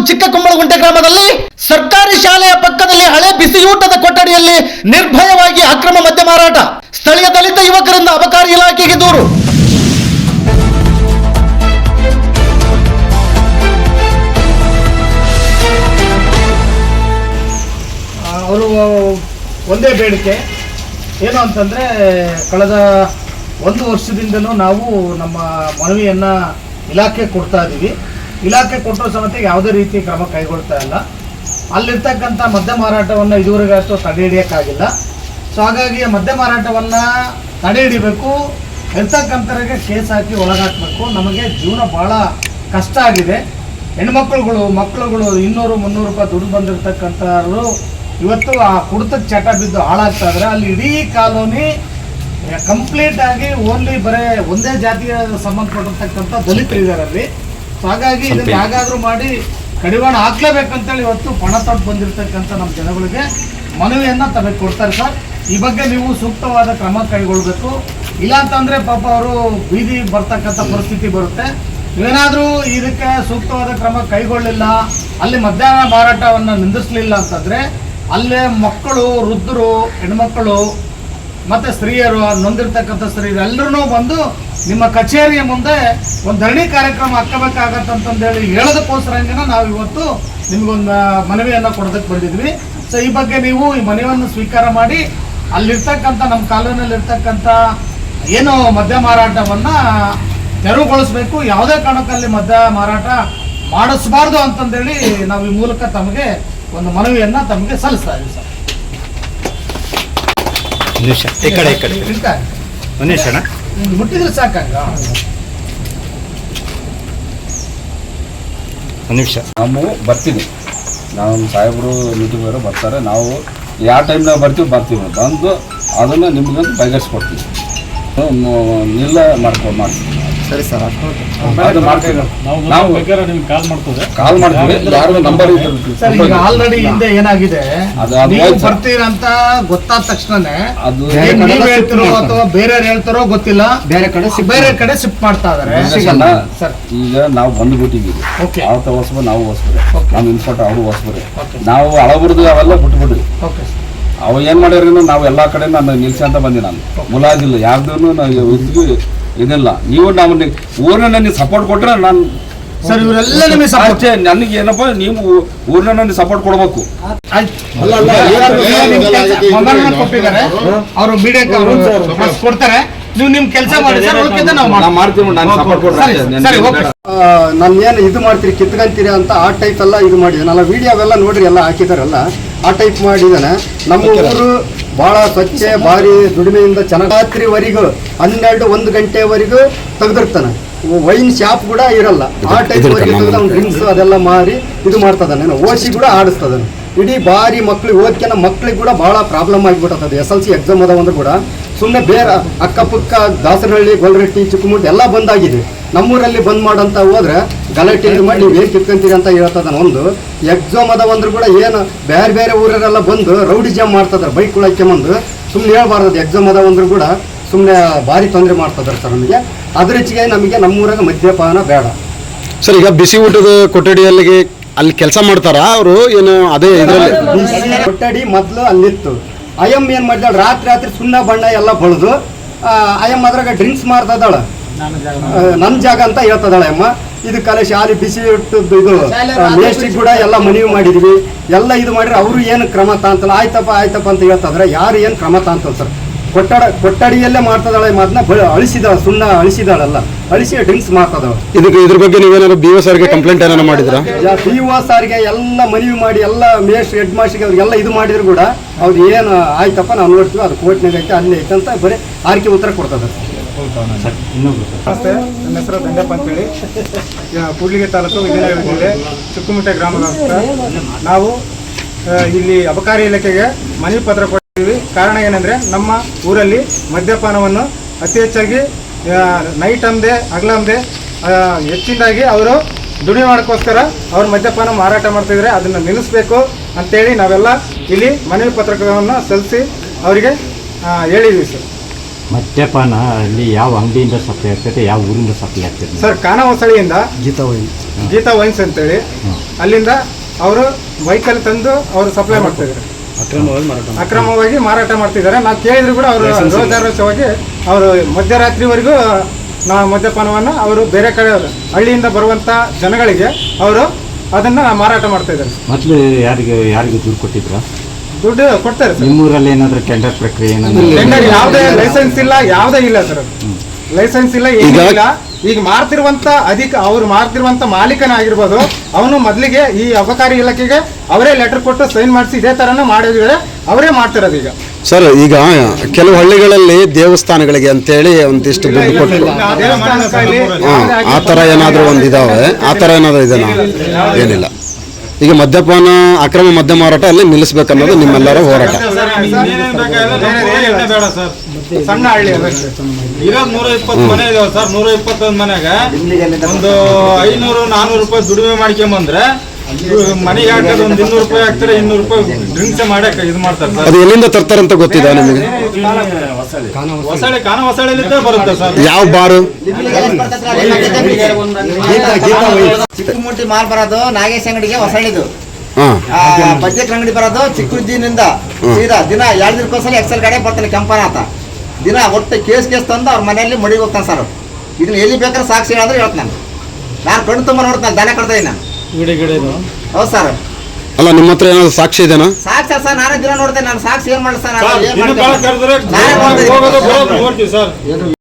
ಚಿಕ್ಕಕುಂಬಳಗುಂಟೆ ಗ್ರಾಮದಲ್ಲಿ ಸರ್ಕಾರಿ ಶಾಲೆಯ ಪಕ್ಕದಲ್ಲಿ ಹಳೆ ಬಿಸಿಯೂಟದ ಕೊಠಡಿಯಲ್ಲಿ ನಿರ್ಭಯವಾಗಿ ಅಕ್ರಮ ಮದ್ಯ ಮಾರಾಟ. ಸ್ಥಳೀಯ ದಲಿತ ಯುವಕರಿಂದ ಅಬಕಾರಿ ಇಲಾಖೆಗೆ ದೂರು. ಅವರು ಒಂದೇ ಬೇಡಿಕೆ ಏನು ಅಂತಂದರೆ, ಕಳೆದ 1 ವರ್ಷದಿಂದಲೂ ನಾವು ನಮ್ಮ ಮನವಿಯನ್ನು ಇಲಾಖೆ ಕೊಡ್ತಾ ಇದ್ದೀವಿ. ಇಲಾಖೆ ಕೊಟ್ಟರು ಸಮೇತ ಯಾವುದೇ ರೀತಿ ಕ್ರಮ ಕೈಗೊಳ್ತಾ ಇಲ್ಲ. ಅಲ್ಲಿರ್ತಕ್ಕಂಥ ಮದ್ಯ ಮಾರಾಟವನ್ನು ಇದುವರೆಗೆ ಅಷ್ಟು ತಡೆ ಹಿಡಿಯೋಕ್ಕಾಗಿಲ್ಲ. ಸೊ ಹಾಗಾಗಿ ಮದ್ಯ ಮಾರಾಟವನ್ನು ತಡೆ ಹಿಡಿಬೇಕು, ಇರ್ತಕ್ಕಂಥವ್ರಿಗೆ ಕೇಸ್ ಹಾಕಿ ಒಳಗಾಕಬೇಕು. ನಮಗೆ ಜೀವನ ಭಾಳ ಕಷ್ಟ ಆಗಿದೆ. ಹೆಣ್ಮಕ್ಳುಗಳು ಮಕ್ಕಳುಗಳು 200-300 ರೂಪಾಯಿ ದುಡ್ಡು ಬಂದಿರತಕ್ಕಂಥವ್ರು ಇವತ್ತು ಆ ಕುಡಿತಕ್ಕೆ ಚಟ ಬಿದ್ದು ಹಾಳಾಗ್ತಾ ಇದ್ದಾರೆ. ಅಲ್ಲಿ ಇಡೀ ಕಾಲೋನಿ ಕಂಪ್ಲೀಟ್ ಆಗಿ ಓನ್ಲಿ ಬರೇ ಒಂದೇ ಜಾತಿಯ ಸಂಬಂಧಪಟ್ಟಿರ್ತಕ್ಕಂಥ ದಲಿತರಿದ್ದಾರೆ ಅಲ್ಲಿ. ಸೊ ಹಾಗಾಗಿ ಇದನ್ನು ಹೇಗಾದರೂ ಮಾಡಿ ಕಡಿವಾಣ ಹಾಕ್ಲೇಬೇಕಂತೇಳಿ ಇವತ್ತು ಪಣ ತೊಟ್ಟು ಬಂದಿರತಕ್ಕಂಥ ನಮ್ಮ ಜನಗಳಿಗೆ ಮನವಿಯನ್ನು ತಮಗೆ ಕೊಡ್ತಾರೆ ಸರ್. ಈ ಬಗ್ಗೆ ನೀವು ಸೂಕ್ತವಾದ ಕ್ರಮ ಕೈಗೊಳ್ಳಬೇಕು. ಇಲ್ಲ ಅಂತಂದರೆ ಪಾಪ ಅವರು ಬೀದಿ ಬರ್ತಕ್ಕಂಥ ಪರಿಸ್ಥಿತಿ ಬರುತ್ತೆ. ಏನಾದರೂ ಇದಕ್ಕೆ ಸೂಕ್ತವಾದ ಕ್ರಮ ಕೈಗೊಳ್ಳಿಲ್ಲ, ಅಲ್ಲಿ ಮದ್ಯಾಹ್ನ ಮಾರಾಟವನ್ನು ನಿಂದಿಸಲಿಲ್ಲ ಅಂತಂದರೆ ಅಲ್ಲೇ ಮಕ್ಕಳು, ವೃದ್ಧರು, ಹೆಣ್ಮಕ್ಕಳು ಮತ್ತು ಸ್ತ್ರೀಯರು, ನೊಂದಿರ್ತಕ್ಕಂಥ ಸ್ತ್ರೀಯರು ಎಲ್ಲರೂ ಬಂದು ನಿಮ್ಮ ಕಚೇರಿಯ ಮುಂದೆ ಒಂದು ಧರಣಿ ಕಾರ್ಯಕ್ರಮ ಹಾಕಬೇಕಾಗತ್ತಂತಂದೇಳಿ ಹೇಳೋದಕ್ಕೋಸ್ಕರಂಗೆ ನಾವು ಇವತ್ತು ನಿಮಗೊಂದು ಮನವಿಯನ್ನು ಕೊಡೋದಕ್ಕೆ ಬಂದಿದ್ವಿ. ಸೊ ಈ ಬಗ್ಗೆ ನೀವು ಈ ಮನವಿಯನ್ನು ಸ್ವೀಕಾರ ಮಾಡಿ ಅಲ್ಲಿರ್ತಕ್ಕಂಥ ನಮ್ಮ ಕಾಲೋನಿಯಲ್ಲಿರ್ತಕ್ಕಂಥ ಏನು ಮದ್ಯ ಮಾರಾಟವನ್ನು ತೆರವುಗೊಳಿಸಬೇಕು. ಯಾವುದೇ ಕಾರಣಕ್ಕಲ್ಲಿ ಮದ್ಯ ಮಾರಾಟ ಮಾಡಿಸಬಾರ್ದು ಅಂತಂದೇಳಿ ನಾವು ಈ ಮೂಲಕ ತಮಗೆ ಒಂದು ಮನವಿಯನ್ನು ತಮಗೆ ಸಲ್ಲಿಸ್ತಾ ಇದ್ದೀವಿ ಸರ್. ಮುಟ್ಟಿದ್ರೆ ಸಾಕಂಗ ನಾವು ಬರ್ತೀವಿ. ನಾವು ಸಾಹೇಬರು ಮೀಟಿಂಗ್ ಅವರು ಬರ್ತಾರೆ. ನಾವು ಯಾವ ಟೈಮ್ನಾಗ ಬರ್ತೀವಿ ಬಂದು ಅದನ್ನು ನಿಮ್ಗಂತ ಬಗೆಹರಿಸ್ಕೊಡ್ತೀವಿ. ನಿಲ್ಲ ಮಾಡ್ತೀವಿ. ಸರಿ ಸರ್, ಅದು ಮಾಡ್ತೀವಿ. ನಾವು ಕಾಲ್ ಮಾಡ್ತೀವಿ. ಯಾರು ನಂಬರ್ ಸರ್, ಈಗ ಆಲ್ರೆಡಿ ಹಿಂದೆ ಏನಾಗಿದೆ, ನೀವು ಬರ್ತೀರಂತ ಗೊತ್ತಾದ ತಕ್ಷಣನೇ ಅದು ನೀವು ಹೇಳ್ತಿರೋ ಅಥವಾ ಬೇರೆ ಹೇಳ್ತಾರೋ ಗೊತ್ತಿಲ್ಲ, ಬೇರೆ ಕಡೆ ಶಿಫ್ಟ್ ಮಾಡ್ತಾ ಇದಾರೆ. ಈಗ ನಾವು ಬಂದ್ಬಿಟ್ಟಿದ್ದೀವಿ. ಅವತ್ತು ಓದಿಸ್ಬೋದು, ನಾವು ಓದಿಸ್ಬೋದು, ನಮ್ಮ ಇನ್ಸ್ಪೆಕ್ಟರ್ ಅವರು ಓದಿಸ್ಬೋದು. ನಾವು ಹಳಬರ್ದು ಅವೆಲ್ಲ ಬಿಟ್ಬಿಡ್ರಿ. ಅವು ಏನು ಮಾಡ್ಯಾರ, ನಾವು ಎಲ್ಲ ಕಡೆ ನಾನು ನಿಲ್ಸಿ ಅಂತ ಬಂದಿ. ನಾನು ಮುಲಾಜಿಲ್ಲ, ಯಾವ್ದು ಇದಿಲ್ಲ. ನೀವು ನಮ್ಮನ್ನ ಊರನ್ನ ನೀವು ಸಪೋರ್ಟ್ ಕೊಟ್ರೆ ನಾನು ಸರ್, ಇವರೆಲ್ಲ ನಿಮಗೆ ಸಪೋರ್ಟ್. ನನಗೆ ಏನಪ್ಪ, ನೀವು ಊರನ್ನ ನನಗೆ ಸಪೋರ್ಟ್ ಕೊಡ್ಬೇಕು. ಕೊಟ್ಟಿದ್ದಾರೆ ಅವರು ಮೀಡಿಯಾಕ್ಕೆ ಅವರು ಕೊಡ್ತಾರೆ. ನೀವು ನಿಮ್ ಕೆಲಸ ಮಾಡಿ ಸರ್, ನಾವು ಮಾಡ್ತೀವಿ. ನಾನು ಏನು ಇದು ಮಾಡ್ತೀರಿ ಕಿತ್ಕೊಂತೀರಿ ಅಂತ ಆ ಟೈಪ್ ಎಲ್ಲ ಇದು ಮಾಡಿದ್ದಾನೆ. ಅಲ್ಲ ವಿಡಿಯೋ ಅವೆಲ್ಲ ನೋಡ್ರಿ, ಎಲ್ಲ ಹಾಕಿದಾರಲ್ಲ ಆ ಟೈಪ್ ಮಾಡಿದ್ದಾನೆ. ನಮ್ಮ ಊರು ಭಾಳ ಸ್ವಚ್ಛ, ಭಾರಿ ದುಡಿಮೆಯಿಂದ ಚೆನ್ನಾಗಿ ರಾತ್ರಿವರೆಗೂ 12-1 ಗಂಟೆವರೆಗೂ ತೆಗೆದಿರ್ತಾನೆ. ವೈನ್ ಶಾಪ್ ಕೂಡ ಇರಲ್ಲ. ಆ ಟೈಪ್ ಡ್ರಿಂಕ್ಸ್ ಅದೆಲ್ಲ ಮಾರಿ ಇದು ಮಾಡ್ತದಾನೆ. ಓಸಿ ಕೂಡ ಆಡಿಸ್ತದಾನೆ. ಇಡೀ ಭಾರಿ ಮಕ್ಳಿಗೆ ಓದ್ಕೆನ ಮಕ್ಳಿಗೆ ಕೂಡ ಭಾಳ ಪ್ರಾಬ್ಲಮ್ ಆಗಿಬಿಟ್ಟದ. SLC ಎಕ್ಸಾಮ್ ಅದಾವಂದ್ರೆ ಕೂಡ ಸುಮ್ಮನೆ ಬೇರೆ ಅಕ್ಕಪಕ್ಕ ದಾಸರಹಳ್ಳಿ, ಗೊಲ್ರಟ್ಟಿ, ಚಿಕ್ಕಮುಟ್ಟಿ ಎಲ್ಲ ಬಂದಾಗಿದೆ. ನಮ್ಮೂರಲ್ಲಿ ಬಂದ್ ಮಾಡಂತ ಹೋದ್ರೆ ಗಲಾಟೆ ಇದು ಮಾಡಿ ನೀವು ಏನು ಕಿತ್ಕೊಂತೀರಿ ಅಂತ ಹೇಳ್ತದ. ಒಂದು ಎಕ್ಸಾಮ್ ಅದಾವಂದ್ರೆ ಕೂಡ ಏನು ಬೇರೆ ಬೇರೆ ಊರರೆಲ್ಲ ಬಂದು ರೌಡಿ ಜಾಮ್ ಮಾಡ್ತದಾರೆ. ಬೈಕ್ಗಳಕ್ಕೆ ಬಂದು ಸುಮ್ಮನೆ ಹೇಳ್ಬಾರ್ದು. ಎಕ್ಸಾಮ್ ಅದಾವಂದ್ರೆ ಕೂಡ ಸುಮ್ಮನೆ ಭಾರಿ ತೊಂದರೆ ಮಾಡ್ತಿದ್ದಾರೆ ಸರ್ ನಮಗೆ. ಅದ್ರ ಹೆಚ್ಚಿಗೆ ನಮಗೆ ನಮ್ಮೂರಾಗ ಮದ್ಯಪಾನ ಬೇಡ ಸರ್. ಈಗ ಬಿಸಿ ಊಟದ ಕೊಠಡಿಯಲ್ಲಿಗೆ ಅಲ್ಲಿ ಕೆಲಸ ಮಾಡ್ತಾರ ಅವರು, ಏನು ಅದೇ ಇದರಲ್ಲಿ ಬಿಸಿ ಕೊಠಡಿ ಮೊದಲು ಅಲ್ಲಿತ್ತು. ಅಯ್ಯಮ್ಮ ಏನು ಮಾಡಿದಾಳ, ರಾತ್ರಿ ಸುಣ್ಣ ಬಣ್ಣ ಎಲ್ಲ ಬಳ್ದು ಅಯ್ಯಮ್ಮ ಅದ್ರಾಗ ಡ್ರಿಂಕ್ಸ್ ಮಾಡ್ತದಾಳ. ನನ್ನ ಜಾಗ ಅಂತ ಹೇಳ್ತದಾಳ ಅಮ್ಮ. ಇದು ಕಲಶ ಅಲ್ಲಿ ಬಿಸಿ ಇಟ್ಟದ್ದು ಇದು ಮೇಸ್ಟಿಗೆ ಕೂಡ ಎಲ್ಲ ಮನವಿ ಮಾಡಿದ್ವಿ. ಎಲ್ಲ ಇದು ಮಾಡಿದ್ರೆ ಅವರು ಏನು ಕ್ರಮ ತಾಂತಲ್ಲ. ಆಯ್ತಪ್ಪ ಅಂತ ಹೇಳ್ತದ್ರೆ ಯಾರು ಏನು ಕ್ರಮ ತಾಂತಲ್ಲ ಸರ್. ಕೊಠಡಿಯಲ್ಲೇ ಮಾಡ್ತದಾಳೆ. ಅದನ್ನ ಅಳಿಸಿದಾಳ, ಸುಣ್ಣ ಅಳಿಸಿದಾಳಲ್ಲ, ಅಳಿಸಿ ಡ್ರಿಂಕ್ಸ್ ಮಾಡ್ತದಾಳ. ಇದ್ರ ಬಗ್ಗೆ ನೀವೇನಾದ್ರು BO ಸಾರ್ಗೆ ಕಂಪ್ಲೇಂಟ್ ಏನಾರು ಮಾಡಿದ್ರ? BO ಸಾರ್ಗೆ ಎಲ್ಲ ಮನವಿ ಮಾಡಿ ಎಲ್ಲ ಹೆಡ್ ಮಾಸ್ಟರ್ಗೆ ಅವ್ರಿಗೆಲ್ಲ ಇದು ಮಾಡಿದ್ರು ಕೂಡ ಅವ್ರು ಏನು ಆಯ್ತಪ್ಪ ನಾವು ನೋಡ್ತೀವಿ, ಅದು ಕೋರ್ಟ್ನಾಗ ಐತೆ, ಅಲ್ಲಿ ಐತೆ ಅಂತ ಬರೀ ಆರ್ಕೆ ಉತ್ತರ ಕೊಡ್ತದೆ. ನಮಸ್ತೆ, ನನ್ನ ಹೆಸರು ದಂಡಪ್ಪ ಅಂತೇಳಿ, ಕೂಡ್ಲಿಗಿ ತಾಲೂಕು ವಿಜಯನಗರ ಜಿಲ್ಲೆ ಚಿಕ್ಕಮುಟ್ಟೆ ಗ್ರಾಮದ. ನಾವು ಇಲ್ಲಿ ಅಬಕಾರಿ ಇಲಾಖೆಗೆ ಮನವಿ ಪತ್ರ ಕೊಟ್ಟಿದ್ದೀವಿ. ಕಾರಣ ಏನಂದರೆ, ನಮ್ಮ ಊರಲ್ಲಿ ಮದ್ಯಪಾನವನ್ನು ಅತಿ ಹೆಚ್ಚಾಗಿ ನೈಟ್ ಅಂದೆ ಹಗಲಂದೆ ಹೆಚ್ಚಿನದಾಗಿ ಅವರು ದುಡಿ ಮಾಡೋಕ್ಕೋಸ್ಕರ ಅವ್ರು ಮದ್ಯಪಾನ ಮಾರಾಟ ಮಾಡ್ತಿದ್ರೆ ಅದನ್ನು ನಿಲ್ಲಿಸಬೇಕು ಅಂತೇಳಿ ನಾವೆಲ್ಲ ಇಲ್ಲಿ ಮನವಿ ಪತ್ರವನ್ನು ಸಲ್ಲಿಸಿ ಅವರಿಗೆ ಹೇಳಿದ್ವಿ ಸರ್. ಮದ್ಯಪಾನ ಅಲ್ಲಿ ಯಾವ ಅಂಗಡಿಯಿಂದ ಸಪ್ಲೈ ಆಗ್ತೈತೆ, ಯಾವ ಊರಿಂದ ಸಪ್ಲೈ ಆಗ್ತೈತೆ? ಸರ್ ಖಾನಾವಸಳಿಯಿಂದ ಗೀತಾ ವೈನ್ಸ್ ಅಂತೇಳಿ ಅಲ್ಲಿಂದ ಅವರು ವೆಹಿಕಲ್ ತಂದು ಅವರು ಸಪ್ಲೈ ಮಾಡ್ತಿದ್ದಾರೆ, ಅಕ್ರಮವಾಗಿ ಮಾರಾಟ ಮಾಡ್ತಿದ್ದಾರೆ. ನಾವು ಕೇಳಿದ್ರು ಕೂಡ ಅವರು ರೋಜಾರೋಷವಾಗಿ ಅವರು ಮಧ್ಯರಾತ್ರಿವರೆಗೂ ನಾವು ಮದ್ಯಪಾನವನ್ನು ಅವರು ಬೇರೆ ಕಡೆ ಹಳ್ಳಿಯಿಂದ ಬರುವಂಥ ಜನಗಳಿಗೆ ಅವರು ಅದನ್ನು ಮಾರಾಟ ಮಾಡ್ತಾ ಇದ್ದಾರೆ. ಮೊದಲು ಯಾರಿಗೆ ದೂರು ಕೊಟ್ಟಿದ್ರ? ದುಡ್ಡು ಕೊಡ್ತಾರೆ ಸರ್. ನಿಮ್ಮೂರಲ್ಲಿ ಏನಾದರೂ ಟೆಂಡರ್ ಪ್ರಕ್ರಿಯೆ ಟೆಂಡರ್ ಯಾವುದೇ ಲೈಸೆನ್ಸ್ ಇಲ್ಲ, ಯಾವುದೇ ಇಲ್ಲ ಸರ್. ಲೈಸೆನ್ಸ್ ಇಲ್ಲ, ಏನಿಲ್ಲ. ಈಗ ಮಾರ್ತಿರುವಂತ ಅವ್ರು ಮಾರ್ತಿರುವಂತ ಮಾಲೀಕನ ಆಗಿರ್ಬೋದು, ಅವನು ಮೊದಲಿಗೆ ಈ ಅಬಕಾರಿ ಇಲಾಖೆಗೆ ಅವರೇ ಲೆಟರ್ ಕೊಟ್ಟು ಸೈನ್ ಮಾಡಿಸಿ ಇದೇ ತರನ ಮಾಡಿದ್ರೆ ಅವರೇ ಮಾಡ್ತಿರೋದು. ಈಗ ಸರ್, ಈಗ ಕೆಲವು ಹಳ್ಳಿಗಳಲ್ಲಿ ದೇವಸ್ಥಾನಗಳಿಗೆ ಅಂತೇಳಿ ಒಂದಿಷ್ಟು ದುಡ್ಡು ಕೊಟ್ಟು ಆ ಥರ ಏನಾದರೂ ಇದಾವೆ, ಆ ಥರ ಏನಾದರೂ ಇದೆನಾ? ಏನಿಲ್ಲ. ಈಗ ಮದ್ಯಪಾನ, ಅಕ್ರಮ ಮದ್ಯ ಮಾರಾಟ ಅಲ್ಲಿ ನಿಲ್ಲಿಸ್ಬೇಕನ್ನೋದು ನಿಮ್ಮೆಲ್ಲರ ಹೋರಾಟ. ಸಣ್ಣ ಹಳ್ಳಿ ಇರೋದು 120 ಮನೆ ಇದಾವೆ ಸರ್. 121 ಮನೆಗೆ ಒಂದು 500-400 ರೂಪಾಯಿ ದುಡಿಮೆ ಮಾಡ್ಕೊಂಬಂದ್ರೆ ಮನೆಗೆ ಹಾಕೋದು ಒಂದು 200 ರೂಪಾಯಿ ಹಾಕ್ತಾರೆ, 200 ರೂಪಾಯಿ ಡ್ರಿಂಕ್ಸ್ ಮಾಡಕ್ಕೆ ಇದು ಮಾಡ್ತಾರೆ ಸರ್. ಅದು ಎಲ್ಲಿಂದ ತರ್ತಾರಂತ ಗೊತ್ತಿದೆ ನಿಮಗೆ? ಹೊಸಳ್ಳಿಲಿದ್ದೇ ಬರುತ್ತೆ ಸರ್. ಯಾವ ಬಾರು? ಚಿಕ್ಕಮುಟ್ಟಿ ಮಾಲ್ ಬರೋದು ನಾಗೇಶ್ ಅಂಗಡಿಗೆ ಹೊಸಳ್ಳಿದು, ಬಜ್ಜೆಟ್ ಅಂಗಡಿ ಬರೋದು ಚಿಕ್ಕುದ್ದಿನಿಂದ ಸೀದಾ ದಿನ 2 ದಿನಕ್ಕೋಸಲ ಎಕ್ಸೆಲ್ ಗಾಡಿ ಬರ್ತಾನೆ ಕೆಂಪನ ಆತ. ದಿನ ಒಟ್ಟು ಕೇಸ್ ತಂದು ಅವ್ರ ಮನೆಯಲ್ಲಿ ಮಡಿಗೆ ಹೋಗ್ತಾನೆ ಸರ್. ಇದನ್ನ ಎಲ್ಲಿ ಬೇಕಾದ್ರೆ ಸಾಕ್ಷಿ ಹೇಳಿದ್ರೆ ಹೇಳ್ತಾನೆ. ನಾನು ಕಣ್ಣು ತುಂಬ ನೋಡ್ತಾನೆ, ದನ ಕಡ್ತಾ ಇದ್ದೀನಿ ನಾನು. ಹೌದು ಸರ್. ಅಲ್ಲ, ನಿಮ್ಮ ಹತ್ರ ಏನಾದ್ರು ಸಾಕ್ಷಿ ಇದೆನಾ? ಸಾಕ್ಷಿ ಸರ್, ನಾನೇ ದಿನ ನೋಡ್ತೇನೆ. ನಾನು ಸಾಕ್ಷಿ ಏನ್ ಮಾಡಲ್ಲ ಸರ್, ಸರ್